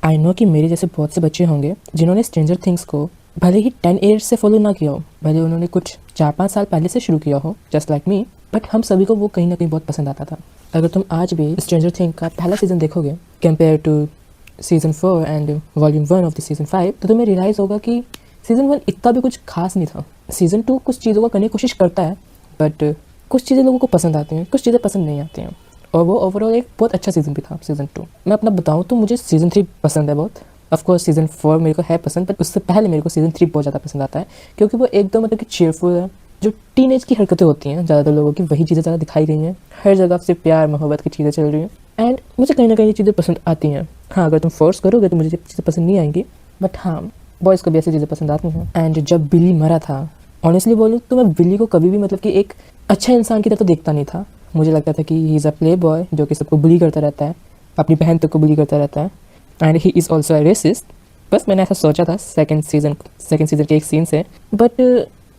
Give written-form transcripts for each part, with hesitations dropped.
I know कि मेरे जैसे बहुत से बच्चे होंगे जिन्होंने स्ट्रेंजर थिंग्स को भले ही 10 ईयर्स से फॉलो ना किया हो, भले उन्होंने कुछ 4-5 साल पहले से शुरू किया हो, जस्ट लाइक मी, बट हम सभी को वो कहीं ना कहीं बहुत पसंद आता था। अगर तुम आज भी स्ट्रेंजर थिंग का पहला सीजन देखोगे compare to season 4 and volume 1 of the season 5, तो तुम्हें रियलाइज होगा कि सीजन 1 इतना भी कुछ खास नहीं था। सीजन 2 कुछ चीज़ों को करने की कोशिश करता है, बट कुछ चीज़ें लोगों को पसंद आती हैं, कुछ चीज़ें पसंद नहीं आती हैं, और वो ओवरऑल एक बहुत अच्छा सीज़न भी था सीज़न 2। मैं अपना बताऊँ तो मुझे सीज़न 3 पसंद है बहुत। ऑफकोर्स सीज़न 4 मेरे को है पसंद, बट उससे पहले मेरे को सीज़न 3 बहुत ज़्यादा पसंद आता है, क्योंकि वो एकदम मतलब कि चीयरफुल है। जो टीनेज की हरकतें होती हैं ज़्यादातर लोगों की, वही चीज़ें ज़्यादा दिखाई गई हैं। हर जगह से प्यार मोहब्बत की चीज़ें चल रही हैं, एंड मुझे कहीं ना कहीं ये चीज़ें पसंद आती हैं। हाँ, अगर तुम फोर्स करोगे तो मुझे ये चीज़ें पसंद नहीं आएंगी, बट हाँ, बॉयज़ को भी ऐसी चीज़ें पसंद आती हैं। एंड जब बिली मरा था, ऑनेस्टली बोलूँ तो मैं बिली को कभी भी मतलब कि एक अच्छा इंसान की तरह तो देखता नहीं था। मुझे लगता था कि he is a play boy जो कि सबको बुली करता रहता है, अपनी बहन तक को बुली करता रहता है, and he is also a resist. बस मैंने ऐसा सोचा था सेकंड सीजन के एक सीन से, बट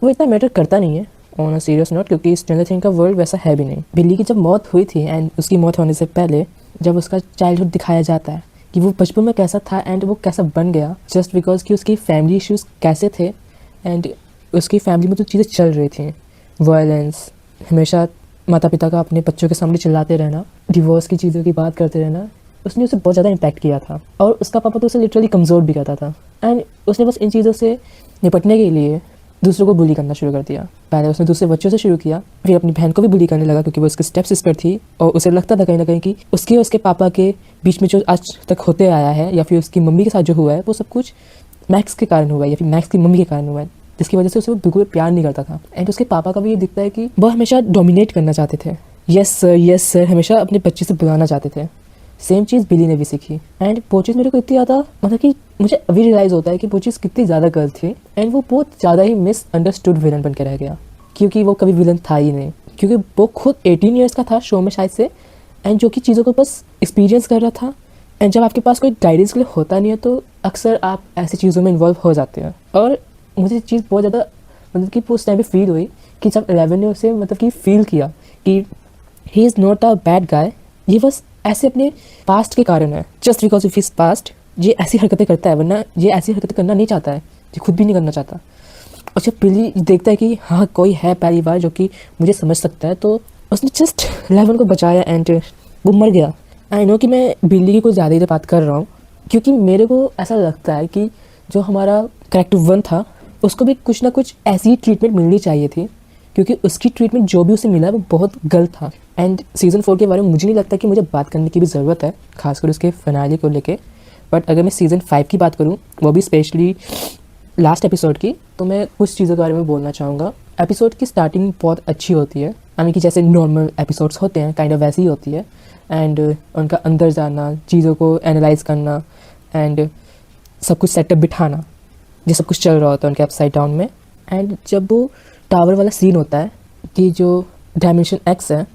वो इतना मैटर करता नहीं है ऑन अ सीरियस नोट, क्योंकि स्ट्रेंजर थिंग का वर्ल्ड वैसा है भी नहीं। बिल्ली की जब मौत हुई थी, एंड उसकी मौत होने से पहले जब उसका चाइल्डहुड दिखाया जाता है कि वो बचपन में कैसा था एंड वो कैसा बन गया, जस्ट बिकॉज कि उसकी फैमिली इश्यूज़ कैसे थे, एंड उसकी फैमिली में जो चीज़ें चल रही थी, वायलेंस, हमेशा माता पिता का अपने बच्चों के सामने चिल्लाते रहना, डिवोर्स की चीज़ों की बात करते रहना, उसने उसे बहुत ज़्यादा इम्पैक्ट किया था। और उसका पापा तो उसे लिटरली कमज़ोर भी करता था, एंड उसने बस इन चीज़ों से निपटने के लिए दूसरों को बुली करना शुरू कर दिया। पहले उसने दूसरे बच्चों से शुरू किया, फिर अपनी बहन को भी बुली करने लगा, क्योंकि वो उसके स्टेप सिस्टर थी, और उसे लगता था कहीं ना कहीं कि उसके और उसके पापा के बीच में जो आज तक होते आया है, या फिर उसकी मम्मी के साथ जो हुआ है, वो सब कुछ मैक्स के कारण हुआ है, या फिर मैक्स की मम्मी के कारण हुआ है, जिसकी वजह से उसे वो बिल्कुल प्यार नहीं करता था। एंड उसके पापा का भी ये दिखता है कि वो हमेशा डोमिनेट करना चाहते थे, यस सर हमेशा अपने बच्चे से बुलाना चाहते थे। सेम चीज़ बिली ने भी सीखी, एंड वो चीज़ मेरे को इतनी ज़्यादा मतलब कि मुझे अभी रियलाइज़ होता है कि वो चीज़ कितनी ज़्यादा गलत थी, एंड वो बहुत ज़्यादा ही मिसअंडरस्टूड विलन बन के रह गया, क्योंकि वो कभी विलन था ही नहीं, क्योंकि वो खुद 18 ईयर्स का था शो में शायद से, एंड जो कि चीज़ों को बस एक्सपीरियंस कर रहा था। एंड जब आपके पास कोई गाइडेंस के लिए होता नहीं है, तो अक्सर आप ऐसी चीज़ों में इन्वॉल्व हो जाते हैं। और मुझे चीज़ बहुत ज़्यादा मतलब कि उस टाइम पे फील हुई कि जब 11 ने उसे मतलब कि फील किया कि he is not a bad guy, ये बस ऐसे अपने पास्ट के कारण है, just because of his past ये ऐसी हरकतें करता है, वरना ये ऐसी हरकतें करना नहीं चाहता है, ये खुद भी नहीं करना चाहता। और जब बिली देखता है कि हाँ कोई है पहली बार जो कि मुझे समझ सकता है, तो उसने जस्ट 11 को बचाया, एंड वो मर गया। आई नो कि मैं बिल्ली की कुछ ज़्यादा ही बात कर रहा हूँ, क्योंकि मेरे को ऐसा लगता है कि जो हमारा कैरेक्टर 1 था, उसको भी कुछ ना कुछ ऐसी ट्रीटमेंट मिलनी चाहिए थी, क्योंकि उसकी ट्रीटमेंट जो भी उसे मिला वो बहुत गलत था। एंड सीज़न 4 के बारे में मुझे नहीं लगता कि मुझे बात करने की भी ज़रूरत है, खासकर उसके फिनाले को लेके। बट अगर मैं सीज़न 5 की बात करूँ, वो भी स्पेशली लास्ट एपिसोड की, तो मैं कुछ चीज़ों के बारे में बोलना चाहूँगा। एपिसोड की स्टार्टिंग बहुत अच्छी होती है, कि जैसे नॉर्मल एपिसोड्स होते हैं काइंड ऑफ वैसी ही होती है, एंड उनका अंदर जाना, चीज़ों को एनालाइज करना, एंड सब कुछ सेटअप बिठाना, ये सब कुछ चल रहा होता है उनके अपसाइड डाउन में। एंड जब वो टावर वाला सीन होता है कि जो डायमेंशन एक्स है,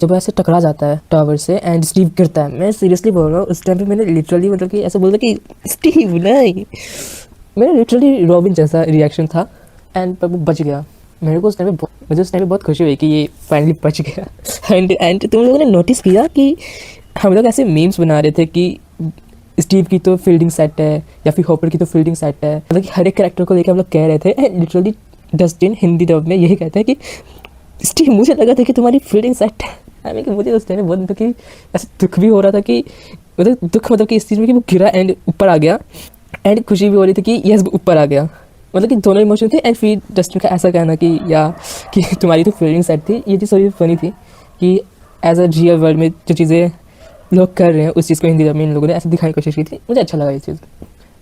जब वो ऐसे टकरा जाता है टावर से एंड स्टीव गिरता है, मैं सीरियसली बोल रहा हूँ, उस टाइम पे मैंने लिटरली मतलब कि ऐसे बोला कि स्टीव नहीं, मेरा लिटरली रॉबिन जैसा रिएक्शन था। एंड पर वो बच गया। मेरे को उस टाइम पे मुझे उस टाइम पे बहुत खुशी हुई कि ये फाइनली बच गया। एंड तुम लोगों ने नोटिस किया कि हम लोग ऐसे मीम्स बना रहे थे कि स्टीव की तो फील्डिंग सेट है, या फिर हॉपर की तो फील्डिंग सेट है, मतलब कि हर एक कैरेक्टर को लेकर हम लोग कह रहे थे। And literally Dustin Hindi dub में यही कहता है कि स्टीव मुझे लगा था कि तुम्हारी फील्डिंग सेट है। कि मुझे उस टाइम बहुत मतलब कि ऐसे दुख भी हो रहा था कि मतलब दुख मतलब कि इस चीज़ में कि वो गिरा एंड ऊपर आ गया, एंड खुशी भी हो रही थी कि यस ऊपर आ गया, मतलब कि दोनों इमोशन थे। एंड फिर डस्टिन का ऐसा कहना कि या कि तुम्हारी तो फील्डिंग सेट थी, ये चीज़ थोड़ी फनी थी कि एज अ रियल वर्ल्ड में जो चीज़ें लोग कर रहे हैं उस चीज़ को हिंदी में इन लोगों ने ऐसे दिखाने की कोशिश की थी। मुझे अच्छा लगा ये चीज़।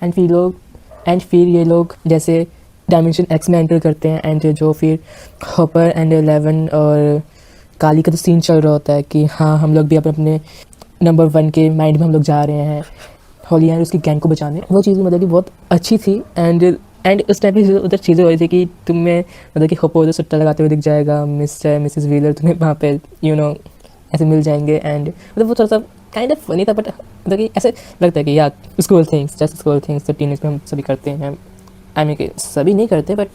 एंड फिर ये लोग जैसे डायमेंशन एक्स में एंटर करते हैं, एंड जो फिर हॉपर एंड 11 और काली का तो सीन चल रहा होता है कि हाँ हम लोग भी अपने नंबर 1 के माइंड में हम लोग जा रहे हैं होली एंड उसकी गैंग को बचाने। वो चीज़ मतलब कि बहुत अच्छी थी। एंड उस टाइम पे उधर चीज़ें हो रही थी कि तुम्हें मतलब कि हॉपर उधर सुट्टा लगाते हुए दिख जाएगा, मिस्टर मिसेस व्हीलर तुम्हें वहाँ पे ऐसे मिल जाएंगे। एंड मतलब वो थोड़ा सा काइंड ऑफ फनी था, बट मतलब कि ऐसे लगता है कि यार school things, just school things तो टीनेज में हम सभी करते हैं। कि सभी नहीं करते बट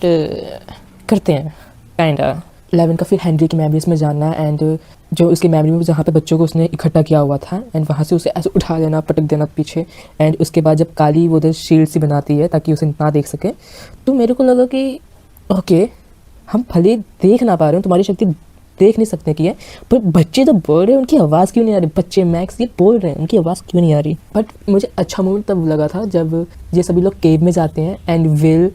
करते हैं काइंड ऑफ। 11 का फिर हेनरी की मैबीज में जानना, एंड जो उसकी मेमोरी में जहाँ पे बच्चों को उसने इकट्ठा किया हुआ था, एंड वहाँ से उसे ऐसे उठा लेना, पटक देना पीछे, एंड उसके बाद जब काली वो उधर शील्ड सी बनाती है ताकि उसे ना देख सके, तो मेरे को लगा कि ओके, हम भले देख ना पा रहे हो, तुम्हारी शक्ति देख नहीं सकते कि है, पर बच्चे तो बोल रहे हैं, उनकी आवाज़ क्यों नहीं आ रही, बच्चे मैक्स ये बोल रहे हैं, उनकी आवाज़ क्यों नहीं आ रही। बट मुझे अच्छा मोमेंट तब लगा था जब ये सभी लोग केव में जाते हैं एंड विल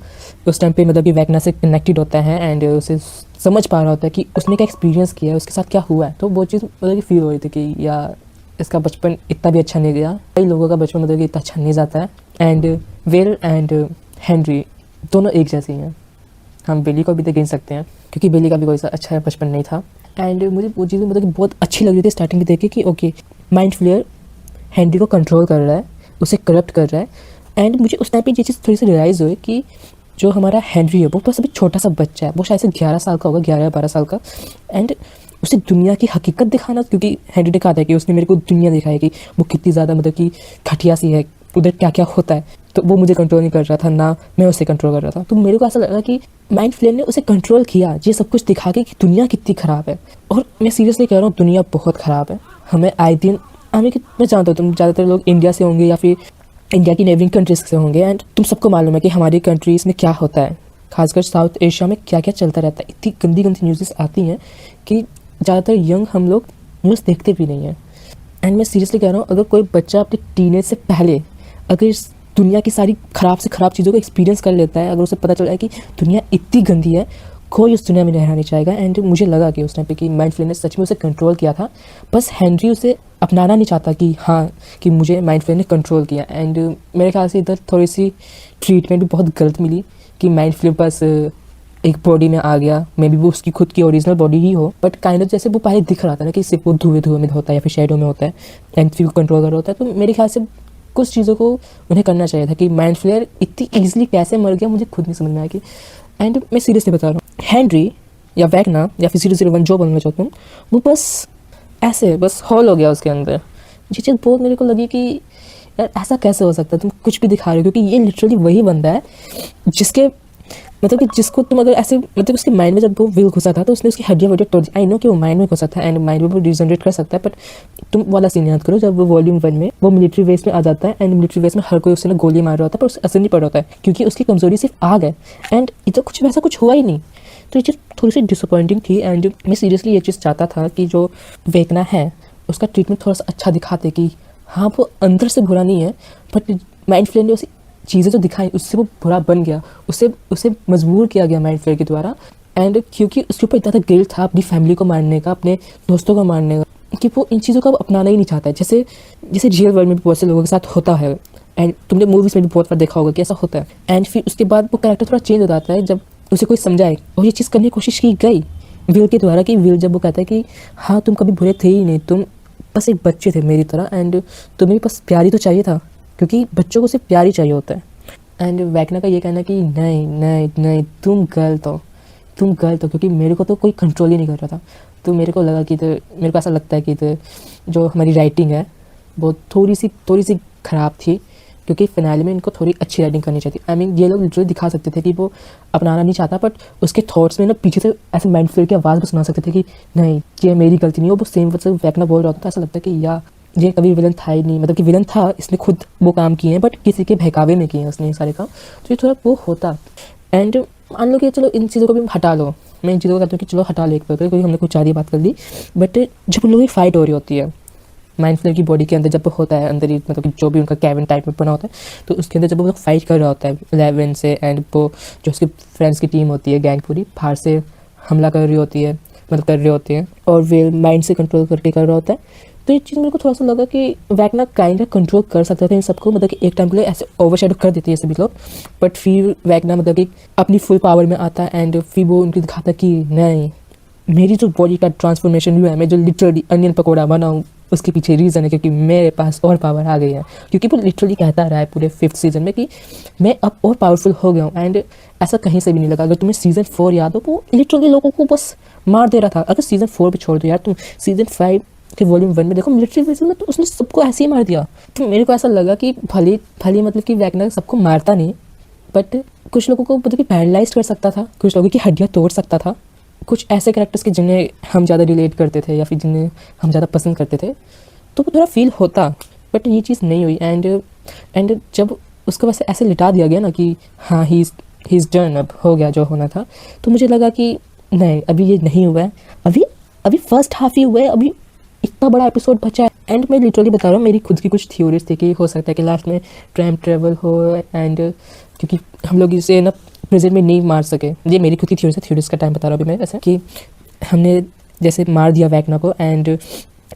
उस टाइम पे मतलब कि वैगना से कनेक्टेड होता है एंड उसे समझ पा रहा होता है कि उसने क्या एक्सपीरियंस किया है, उसके साथ क्या हुआ है। तो वो चीज़ मतलब कि फील हो रही थी कि यार इसका बचपन इतना भी अच्छा नहीं गया, कई लोगों का बचपन मतलब कि इतना अच्छा नहीं जाता है। एंड विल एंड हेनरी दोनों एक जैसे ही हैं, हम बिली को भी तो गिन सकते हैं क्योंकि बिली का भी कोई सा अच्छा बचपन नहीं था। एंड मुझे वो चीज़ें मतलब कि बहुत अच्छी लग रही थी स्टार्टिंग में देख के कि ओके, माइंड फ्लेयर हेनरी को कंट्रोल कर रहा है, उसे करप्ट कर रहा है। एंड मुझे उस टाइम पे ये चीज़ थोड़ी सी रियलाइज़ हुई कि जो हमारा हेनरी है वो बस अभी छोटा सा बच्चा है, वो शायद से 11 साल का होगा, 11 या 12 साल का। एंड उसे दुनिया की हकीकत दिखाना, क्योंकि हेनरी दिखाता है कि उसने मेरे को दुनिया दिखाई कि वो कितनी ज़्यादा मतलब कि घटिया सी है, उधर क्या क्या होता है, तो वो मुझे कंट्रोल नहीं कर रहा था, ना मैं उसे कंट्रोल कर रहा था। तो मेरे को ऐसा लगा कि माइंड फ्लेयर ने उसे कंट्रोल किया ये सब कुछ दिखा के कि दुनिया कितनी ख़राब है। और मैं सीरियसली कह रहा हूँ, दुनिया बहुत ख़राब है। हमें आए दिन मैं जानता हूँ तुम ज़्यादातर लोग इंडिया से होंगे या फिर इंडिया की नेबरिंग कंट्रीज़ से होंगे, एंड तुम सबको मालूम है कि हमारी कंट्रीज़ में क्या होता है, खासकर साउथ एशिया में क्या क्या चलता रहता है। इतनी गंदी गंदी न्यूज़ आती हैं कि ज़्यादातर यंग हम लोग न्यूज़ देखते भी नहीं हैं। एंड मैं सीरियसली कह रहा हूँ, अगर कोई बच्चा अपने टीनेज से पहले अगर इस दुनिया की सारी ख़राब से ख़राब चीज़ों को एक्सपीरियंस कर लेता है, अगर उसे पता चल जाए कि दुनिया इतनी गंदी है, कोई उस दुनिया में रहना नहीं चाहेगा। एंड मुझे लगा कि उस टाइम पे कि माइंड फ्लेयर ने सच में उसे कंट्रोल किया था, बस हेनरी उसे अपनाना नहीं चाहता कि हाँ कि मुझे माइंड फ्लेयर ने कंट्रोल किया। एंड मेरे ख्याल से इधर थोड़ी सी ट्रीटमेंट भी बहुत गलत मिली कि माइंड फ्लेयर बस एक बॉडी में आ गया, मे बी वो उसकी खुद की ओरिजिनल बॉडी ही हो, बट काइंड ऑफ जैसे वो पहले दिख रहा था ना कि सिर्फ वो धुएं में होता है या फिर शेडो में होता है एंड फिर कंट्रोल कर रहा होता है। तो मेरे ख्याल से कुछ चीज़ों को उन्हें करना चाहिए था कि माइंड फ्लेयर इतनी ईजिली कैसे मर गया, मुझे खुद नहीं समझ में आया कि। एंड मैं सीरियसली बता रहा हूँ, हेनरी या वैगना या फिर 001 जो बोलना चाहता हूँ, वो बस ऐसे बस हॉल हो गया उसके अंदर। ये चीज़ बहुत मेरे को लगी कि यार ऐसा कैसे हो सकता है, तुम कुछ भी दिखा रहे हो, क्योंकि ये लिटरली वही बंदा है जिसके मतलब कि जिसको तुम अगर ऐसे मतलब उसके माइंड में जब वो विल घुसा था तो उसने उसकी हड्डियाँ वड्डियाँ तोड़ दी। आई नो कि वो माइंड में घुसा था एंड माइंड में वो डिजनरेट कर सकता है, बट तुम वाला सीन याद करो जब वो वॉल्यूम 1 में वो मिलिट्री बेस में आ जाता है एंड मिलिट्री बेस में हर कोई उसने गोली मार रहा होता है पर उसे असर नहीं पड़ रहा होता है क्योंकि उसकी कमजोरी सिर्फ आग है। एंड इधर कुछ वैसा कुछ हुआ ही नहीं, तो ये चीज़ थोड़ी सी डिसअपॉइंटिंग थी। एंड मैं सीरियसली ये चीज़ चाहता था कि जो वेगना है उसका ट्रीटमेंट थोड़ा सा अच्छा दिखाते कि हाँ वो अंदर से बुरा नहीं है, बट माइंड फ्लेयर ने उसे चीज़ें जो दिखाई उससे वो बुरा बन गया, उसे उसे मजबूर किया गया माइंड फ्लेयर के द्वारा। एंड क्योंकि उसके ऊपर इतना गिल्ट था अपनी फैमिली को मारने का, अपने दोस्तों को मारने का, कि वो इन चीज़ों को अपनाना ही नहीं चाहता है, जैसे जैसे रियल वर्ल्ड में भी बहुत से लोगों के साथ होता है। एंड तुमने मूवीज़ में भी बहुत बार देखा होगा कि ऐसा होता है। एंड फिर उसके बाद वो कैरेक्टर थोड़ा चेंज हो जाता है जब उसे कोई समझाए, और ये चीज़ करने की कोशिश की गई विल के द्वारा कि विल जब वो कहता है कि हाँ तुम कभी बुरे थे ही नहीं, तुम बस एक बच्चे थे मेरी तरह एंड तुम्हें बस प्यार ही तो चाहिए था, क्योंकि बच्चों को सिर्फ प्यार ही चाहिए होता है। एंड वैगना का ये कहना कि नहीं नहीं नहीं तुम गलत हो, तुम गलत हो, क्योंकि मेरे को तो कोई कंट्रोल ही नहीं कर रहा था। तो मेरे को लगा कि तो मेरे को ऐसा लगता है कि जो हमारी राइटिंग है वो थोड़ी सी ख़राब थी, क्योंकि फिनाले में इनको थोड़ी अच्छी राइटिंग करनी चाहिए। आई मीन ये लोग लिटरली दिखा सकते थे कि वो अपनाना नहीं चाहता, बट उसके थॉट्स में ना पीछे से ऐसे माइंड फ्लेयर की आवाज़ भी सुना सकते थे कि नहीं ये मेरी गलती नहीं हो, वो सेम वैसे वैगना बोल रहा था। तो ऐसा लगता है कि या ये कभी विलन था ही नहीं, मतलब कि विलन था, इसने खुद वो काम किए हैं बट किसी के बहकावे में किए हैं उसने ये सारे काम, तो ये थोड़ा वो होता। एंड मान लो कि चलो इन चीज़ों को भी हटा लो, मैं इन चीज़ों को कहता हूँ कि चलो हटा लो एक बार, क्योंकि हमने कुछ ज़्यादा बात कर ली। बट जब उन लोगों की फाइट हो रही होती है माइंड फ्लेयर की बॉडी के अंदर, जब होता है अंदर ही मतलब कि जो भी उनका कैबिन टाइप में बना होता है, तो उसके अंदर जब वो लोग फाइट कर रहा होता है 11 से, एंड वो जो उसके फ्रेंड्स की टीम होती है गैंग पूरी बाहर से हमला कर रही होती है, मतलब कर रहे होते हैं, और वे माइंड से कंट्रोल करके कर रहा होता है। तो ये चीज़ मेरे को थोड़ा सा लगा कि वैगना काइंड ऑफ कंट्रोल कर सकता था इन सबको, मतलब कि एक टाइम के लिए ऐसे ओवरशैडो कर देते हैं सभी लोग, बट फिर वैगना मतलब कि अपनी फुल पावर में आता है एंड फिर वो उनकी दिखाता कि नहीं मेरी जो बॉडी का ट्रांसफॉर्मेशन हुआ है, मैं जो लिटरली अनियन पकौड़ा बनाऊँ उसके पीछे रीज़न है क्योंकि मेरे पास और पावर आ गई है। क्योंकि वो लिटरली कहता रहा है पूरे 5th सीज़न में कि मैं अब और पावरफुल हो गया हूँ, एंड ऐसा कहीं से भी नहीं लगा। अगर तुम्हें सीज़न 4 याद हो, वो लिटरली लोगों को बस मार दे रहा था। अगर सीज़न 4 पे छोड़ दो यार, तुम सीज़न 5 के वॉल्यूम 1 में देखो मिलिट्री बेस में, तो उसने सबको ऐसे ही मार दिया। तो मेरे को ऐसा लगा कि भले मतलब कि वैगनर सबको मारता नहीं, बट कुछ लोगों को मतलब कि पैरालाइज कर सकता था, कुछ लोगों की हड्डियाँ तोड़ सकता था, कुछ ऐसे कैरेक्टर्स के जिन्हें हम ज़्यादा रिलेट करते थे या फिर जिन्हें हम ज़्यादा पसंद करते थे, तो वो थोड़ा फील होता, बट ये चीज़ नहीं हुई। एंड जब उसको वैसे ऐसे लिटा दिया गया ना कि हाँ ही इज़ डन, अब हो गया जो होना था, तो मुझे लगा कि नहीं, अभी ये नहीं हुआ है, अभी अभी फर्स्ट हाफ ही हुआ है, अभी इतना बड़ा एपिसोड बचा है। एंड मैं लिटरली बता रहा हूँ, मेरी खुद की कुछ थ्योरीज थी कि हो सकता है कि लास्ट में टाइम ट्रेवल हो, एंड क्योंकि हम लोग इसे ना प्रेजेंट में नहीं मार सके, ये मेरी खुद की थ्योरीज है, थ्योरीज का टाइम बता रहा हूँ अभी मैं, ऐसा कि हमने जैसे मार दिया वैकना को, एंड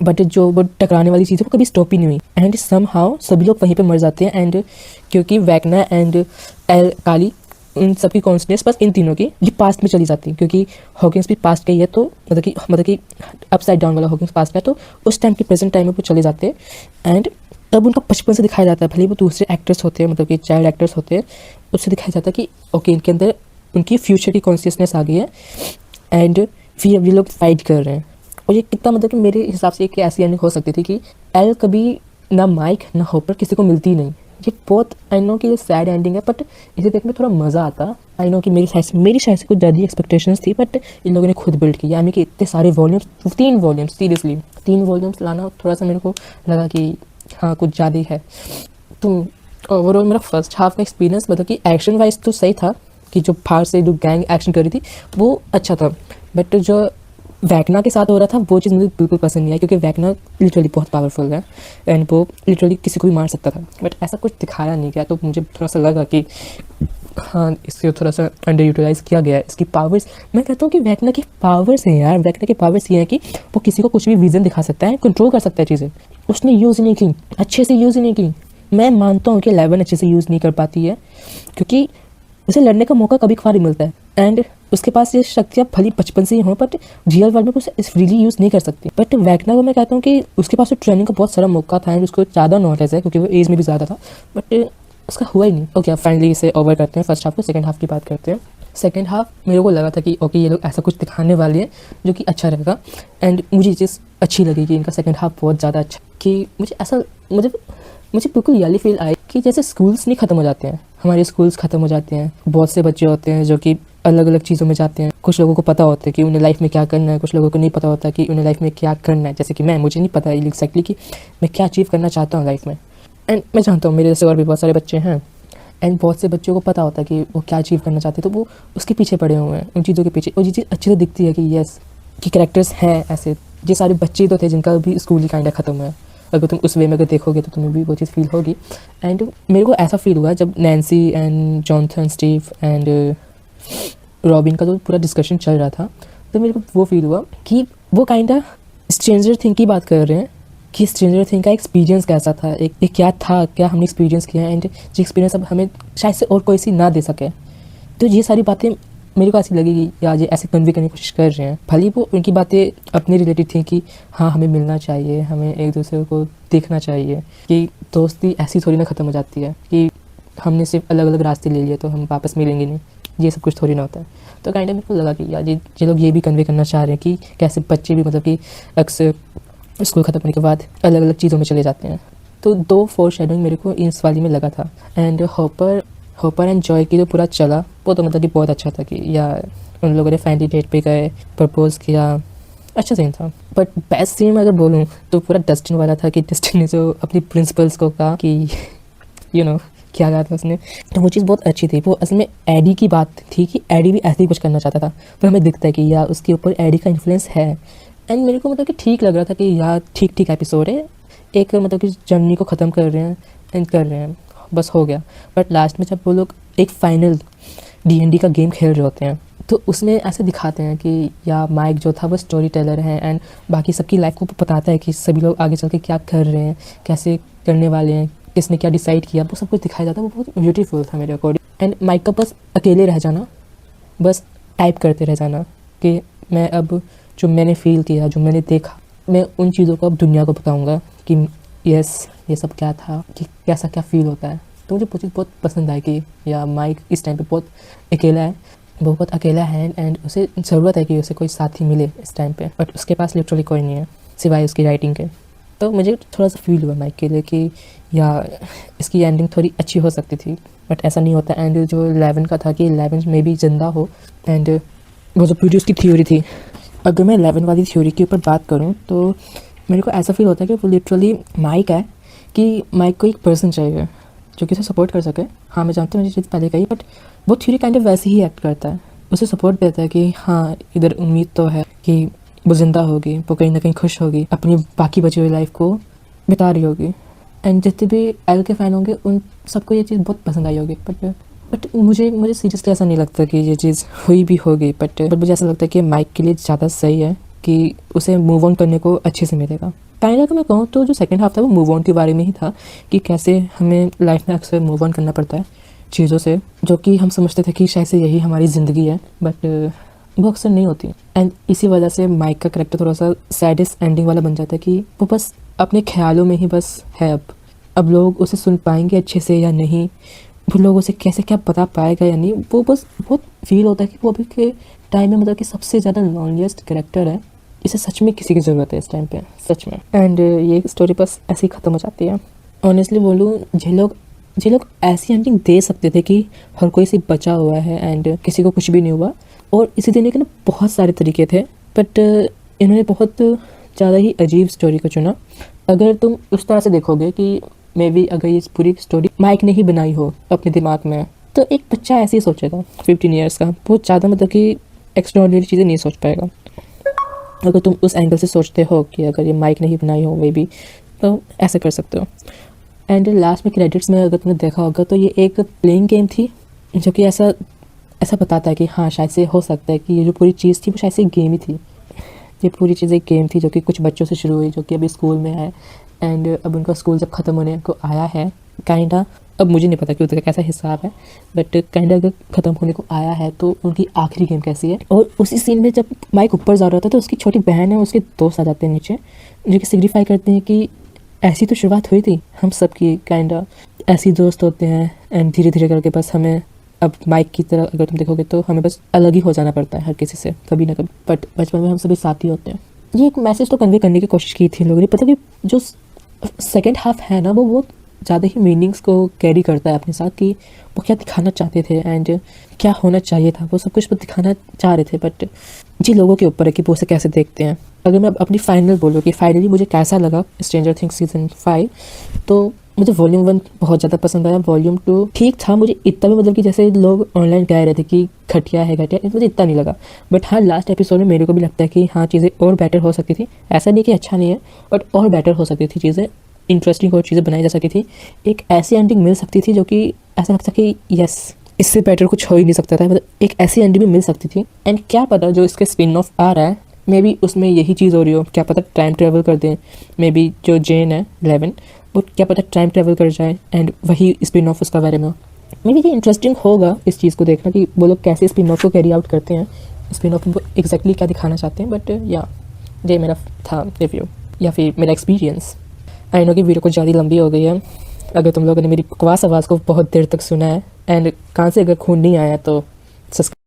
बट जो वो टकराने वाली चीज़ है वो कभी स्टॉप ही नहीं हुई, एंड सम हाउ सभी लोग वहीं पे मर जाते हैं। एंड क्योंकि वैकना एंड एल काली, उन सबकी कॉन्सियसनेस बस इन तीनों की ये पास्ट में चली जाती है, क्योंकि हॉकिंस भी पास्ट का ही है, तो मतलब कि अपसाइड डाउन वाला हॉकिंस पास्ट का है, तो उस टाइम के प्रेजेंट टाइम में वो चले जाते हैं। एंड तब उनका बचपन से दिखाया जाता है, भले वो दूसरे एक्टर्स होते हैं, मतलब कि चाइल्ड एक्टर्स होते हैं, उससे दिखाया जाता है कि ओके इनके अंदर उनकी फ्यूचर की कॉन्सियसनेस आ गई है, एंड फिर अब ये लोग फाइट कर रहे हैं। और ये कितना, मतलब कि मेरे हिसाब से एक ऐसी एंडिंग हो सकती थी कि एल कभी ना माइक ना हॉपर किसी को मिलती ही नहीं। ये बहुत, आई नो कि ये सैड एंडिंग है, बट इसे देखने में थोड़ा मज़ा आता। आई नो कि मेरी शायद से कुछ ज़्यादा एक्सपेक्टेशंस थी, बट इन लोगों ने खुद बिल्ड किया, यानी कि इतने सारे वॉल्यूम्स, 3 वॉल्यूम्स, सीरियसली 3 वॉल्यूम्स लाना थोड़ा सा मेरे को लगा कि हाँ कुछ ज़्यादा ही है। तो ओवरऑल मेरा फर्स्ट हाफ का एक्सपीरियंस, मतलब कि एक्शन वाइज तो सही था, कि जो बाहर से जो गैंग एक्शन कर रही थी वो अच्छा था, बट जो वैकना के साथ हो रहा था वो चीज़ मुझे बिल्कुल पसंद नहीं आई, क्योंकि वैकना लिटरली बहुत पावरफुल है, एंड वो लिटरली किसी को भी मार सकता था, बट ऐसा कुछ दिखाया नहीं गया। तो मुझे थोड़ा सा लगा कि हाँ इससे थोड़ा सा अंडर यूटिलाइज किया गया है। इसकी पावर्स, मैं कहता हूँ कि वैकना की पावर्स हैं यार, वैकना की पावर्स ये है कि वो किसी को कुछ भी विजन दिखा सकता है, कंट्रोल कर सकता है चीज़ें। उसने यूज़ नहीं की, अच्छे से यूज़ नहीं की। मैं मानता हूँ कि 11 अच्छे से यूज़ नहीं कर पाती है, क्योंकि उसे लड़ने का मौका कभी कभार ही मिलता है, एंड उसके पास ये शक्तियाँ भली बचपन से ही हों, बट रियल वर्ल्ड में उसे फ्रीली यूज़ नहीं कर सकती। बट वैकना को मैं कहता हूँ कि उसके पास तो ट्रेनिंग का बहुत सारा मौका था, एंड उसको ज़्यादा नॉलेज है, क्योंकि वो एज में भी ज़्यादा था, बट उसका हुआ ही नहीं। ओके, अब फाइनली इसे ओवर करते हैं फर्स्ट हाफ को, सेकंड हाफ की बात करते हैं। सेकंड हाफ मेरे को लगा था कि ओके ये लोग ऐसा कुछ दिखाने वाले हैं जो कि अच्छा रहेगा, एंड मुझे ये चीज़ अच्छी लगी कि इनका सेकंड हाफ बहुत ज़्यादा अच्छा, कि मुझे बिल्कुल याली फील आई कि जैसे स्कूल्स नहीं ख़त्म हो जाते हैं, हमारे स्कूल्स ख़त्म हो जाते हैं, बहुत से बच्चे होते हैं जो कि अलग अलग चीज़ों में जाते हैं। कुछ लोगों को पता होता है कि उन्हें लाइफ में क्या करना है, कुछ लोगों को नहीं पता होता कि उन्हें लाइफ में क्या करना है, जैसे कि मुझे नहीं पता एग्जैक्टली कि मैं क्या अचीव करना चाहता हूँ लाइफ में। एंड मैं जानता हूँ मेरे जैसे और भी बहुत सारे बच्चे हैं, एंड बहुत से बच्चों को पता होता है कि वो क्या अचीव करना चाहते हैं, तो वो उसके पीछे पड़े हुए हैं, उन चीज़ों के पीछे। और ये चीज़ अच्छी तो दिखती है कि यस कि कैरेक्टर्स हैं ऐसे, ये सारे बच्चे तो थे जिनका भी स्कूल ही काइंडा ख़त्म हुआ है। अगर तुम उस वे में अगर देखोगे तो तुम्हें भी वो चीज़ फील होगी। एंड मेरे को ऐसा फील हुआ जब Nancy and Jonathan, Steve and robin का जो पूरा डिस्कशन चल रहा था, तो मेरे को वो फील हुआ कि वो काइंडा स्ट्रेंजर थिंग की बात कर रहे हैं, कि स्ट्रेंजर थिंग का एक्सपीरियंस कैसा था, एक क्या था, क्या हमने एक्सपीरियंस किया, एंड जो एक्सपीरियंस अब हमें शायद से और कोई सी ना दे सके। तो ये सारी बातें मेरे को ऐसी लगी कि यार ये ऐसे कन्वे करने की कोशिश कर रहे हैं। भले वो उनकी बातें अपने रिलेटेड थी कि हाँ हमें मिलना चाहिए, हमें एक दूसरे को देखना चाहिए, कि दोस्ती ऐसी थोड़ी ना ख़त्म हो जाती है कि हमने सिर्फ अलग अलग रास्ते ले लिए तो हम वापस मिलेंगे नहीं, ये सब कुछ थोड़ी ना होता है। तो काइंड मेरे को लगा कि यार ये लोग ये भी कन्वे करना चाह रहे हैं कि कैसे बच्चे भी मतलब कि अक्सर स्कूल ख़त्म होने के बाद अलग अलग चीज़ों में चले जाते हैं। तो 2 फोर शेडोइंग मेरे को इस वाली में लगा था। एंड हॉपर एंड जॉय की जो पूरा चला वो तो मतलब कि बहुत अच्छा था, कि यार उन लोगों ने फाइनली डेट पे गए, प्रपोज किया, अच्छा सीन था। बट बेस्ट सीन अगर बोलूँ तो पूरा डस्टिन वाला था, कि डस्टिन ने जो अपनी प्रिंसिपल्स को कहा कि क्या कहा था उसने, तो वो चीज़ बहुत अच्छी थी। वो असल में एडी की बात थी कि एडी भी ऐसे ही कुछ करना चाहता था, पर हमें दिखता है कि यार उसके ऊपर एडी का इन्फ्लुएंस है। एंड मेरे को मतलब कि ठीक लग रहा था कि यार ठीक एपिसोड है, एक मतलब कि जर्नी को ख़त्म कर रहे हैं एंड कर रहे हैं, बस हो गया। बट लास्ट में जब वो लोग एक फाइनल D&D का गेम खेल रहे होते हैं, तो उसमें ऐसे दिखाते हैं कि या माइक जो था वो स्टोरी टेलर है, एंड बाकी सबकी लाइफ को बताता है कि सभी लोग आगे चल के क्या कर रहे हैं, कैसे करने वाले हैं, किसने क्या डिसाइड किया, वो सब कुछ दिखाया जाता है। वो बहुत ब्यूटीफुल था मेरे अकॉर्डिंग। एंड माइक का बस अकेले रह जाना, बस टाइप करते रह जाना कि मैं अब जो मैंने फील किया, जो मैंने देखा, मैं उन चीज़ों को अब दुनिया को बताऊँगा कि यस ये सब क्या था, कि कैसा क्या फ़ील होता है। तो मुझे वो चीज़ बहुत पसंद आई कि या माइक इस टाइम पे बहुत अकेला है, वो बहुत अकेला है, एंड उसे ज़रूरत है कि उसे कोई साथी मिले इस टाइम पे, बट उसके पास लिटरली कोई नहीं है सिवाय उसकी राइटिंग के। तो मुझे थोड़ा सा फील हुआ माइक के लिए कि या इसकी एंडिंग थोड़ी अच्छी हो सकती थी, बट ऐसा नहीं होता। एंड जो 11 का था कि 11 में भी जिंदा हो, एंड वो जो पूरी उसकी थ्योरी थी, अगर मैं 11 वाली थ्योरी के ऊपर बात करूँ तो मेरे को ऐसा फील होता है कि वो लिटरली माइक है, कि माइक को एक पर्सन चाहिए जो कि उसे सपोर्ट कर सके। हाँ, मैं जानती हूँ मुझे चीज़ पहले कही, बट वो थ्योरी काइंड ऑफ वैसे ही एक्ट करता है, उसे सपोर्ट देता है कि हाँ इधर उम्मीद तो है कि वो ज़िंदा होगी, वो कहीं ना कहीं खुश होगी, अपनी बाकी बची हुई लाइफ को बिता रही होगी। एंड जितने भी एल के फ़ैन होंगे उन सबको ये चीज़ बहुत पसंद आई होगी, बट मुझे सीरियसली ऐसा नहीं लगता कि ये चीज़ हुई भी होगी। बट मुझे ऐसा लगता है कि माइक के लिए ज़्यादा सही है कि उसे मूव ऑन करने को अच्छे से मिलेगा। काइंड अगर मैं कहूँ तो जो सेकंड हाफ था वो मूव ऑन के बारे में ही था, कि कैसे हमें लाइफ में अक्सर मूव ऑन करना पड़ता है चीज़ों से जो कि हम समझते थे कि शायद से यही हमारी ज़िंदगी है, बट वो अक्सर नहीं होती। एंड इसी वजह से माइक का करेक्टर थोड़ा सा सैडेस्ट एंडिंग वाला बन जाता है, कि वो बस अपने ख्यालों में ही बस है। अब लोग उसे सुन पाएंगे अच्छे से या नहीं, वो लोग उसे कैसे क्या बता पाएगा या नहीं, वो बस बहुत फील होता है कि वो अभी के टाइम में मतलब कि सबसे ज़्यादा लॉन्लीस्ट करेक्टर है। इसे सच में किसी की ज़रूरत है इस टाइम पे, सच में। एंड ये स्टोरी बस ऐसे ही ख़त्म हो जाती है। ऑनेस्टली बोलूँ, जे लोग ऐसी एंडिंग दे सकते थे कि हर कोई से बचा हुआ है एंड किसी को कुछ भी नहीं हुआ, और इसे देने के ना बहुत सारे तरीके थे, बट इन्होंने बहुत ज़्यादा ही अजीब स्टोरी को चुना। अगर तुम उस तरह से देखोगे कि मे बी अगर ये पूरी स्टोरी माइक ने ही बनाई हो अपने दिमाग में, तो एक बच्चा ऐसे ही सोचेगा 15 ईयर्स का, बहुत ज़्यादा मतलब कि एक्स्ट्राऑर्डिनरी चीज़ें नहीं सोच पाएगा। अगर तुम उस एंगल से सोचते हो कि अगर ये माइक नहीं बनाई हो वे भी, तो ऐसे कर सकते हो। एंड लास्ट में क्रेडिट्स में अगर तुमने देखा होगा तो ये एक प्लेइंग गेम थी, जो कि ऐसा बताता है कि हाँ शायद से हो सकता है कि ये जो पूरी चीज़ थी वो शायद से एक गेम ही थी। ये पूरी चीज़ एक गेम थी जो कि कुछ बच्चों से शुरू हुई, जो कि अभी स्कूल में है, एंड अब उनका स्कूल जब ख़त्म होने को आया है काइंडा, अब मुझे नहीं पता कि उसका कैसा हिसाब है, बट काइंडा अगर ख़त्म होने को आया है तो उनकी आखिरी गेम कैसी है। और उसी सीन में जब माइक ऊपर जा रहा था तो उसकी छोटी बहन है, उसके दोस्त आ जाते हैं नीचे, जो कि सिग्निफाई करते हैं कि ऐसी तो शुरुआत हुई थी हम सब की, काइंडा ऐसी दोस्त होते हैं, एंड धीरे धीरे करके बस हमें अब माइक की तरह अगर तुम देखोगे तो हमें बस अलग ही हो जाना पड़ता है हर किसी से कभी ना कभी, बट बचपन में हम सभी साथी होते हैं। ये एक मैसेज तो कन्वे करने की कोशिश की थी लोगों ने, पता कि जो सेकेंड हाफ है ना वो बहुत ज़्यादा ही मीनिंग्स को कैरी करता है अपने साथ, कि वो क्या दिखाना चाहते थे एंड क्या होना चाहिए था, वो सब कुछ वो दिखाना चाह रहे थे, बट जी लोगों के ऊपर है कि वो उसे कैसे देखते हैं। अगर मैं अपनी फाइनल बोलूँ कि फाइनली मुझे कैसा लगा स्ट्रेंजर थिंग्स सीजन 5, तो मुझे वॉल्यूम 1 बहुत ज़्यादा पसंद आया। वॉल्यूम 2 ठीक था, मुझे इतना भी मतलब कि जैसे लोग ऑनलाइन कह रहे थे कि घटिया है मुझे इतना नहीं लगा, बट हाँ लास्ट एपिसोड में मेरे को भी लगता है कि हाँ चीज़ें और बेटर हो सकती थी। ऐसा नहीं कि अच्छा नहीं है, बट और बेटर हो सकती थी चीज़ें, इंटरेस्टिंग और चीज़ें बनाई जा सकती थी। एक ऐसी एंडिंग मिल सकती थी जो कि ऐसा लगता कि यस इससे बेटर कुछ हो ही नहीं सकता था, मतलब एक ऐसी एंडिंग भी मिल सकती थी। एंड क्या पता जो इसके स्पिन ऑफ आ रहा है मे बी उसमें यही चीज़ हो रही हो, क्या पता टाइम ट्रेवल कर दें, मे बी जो जेन है 11 वो क्या पता टाइम ट्रेवल कर जाए एंड वही स्पिन ऑफ उसका बारे में हो। मे बी ये इंटरेस्टिंग होगा इस चीज़ को देखना कि वो लोग कैसे स्पिन ऑफ को कैरी आउट करते हैं, स्पिन ऑफ को एग्जैक्टली क्या दिखाना चाहते हैं। बट या ये मेरा था रिव्यू या फिर मेरा एक्सपीरियंस। आई नो कि वीडियो कुछ ज़्यादा लंबी हो गई है, अगर तुम लोगों ने मेरी बकवास आवाज़ को बहुत देर तक सुना है एंड कान से अगर खून नहीं आया तो सब्सक्राइब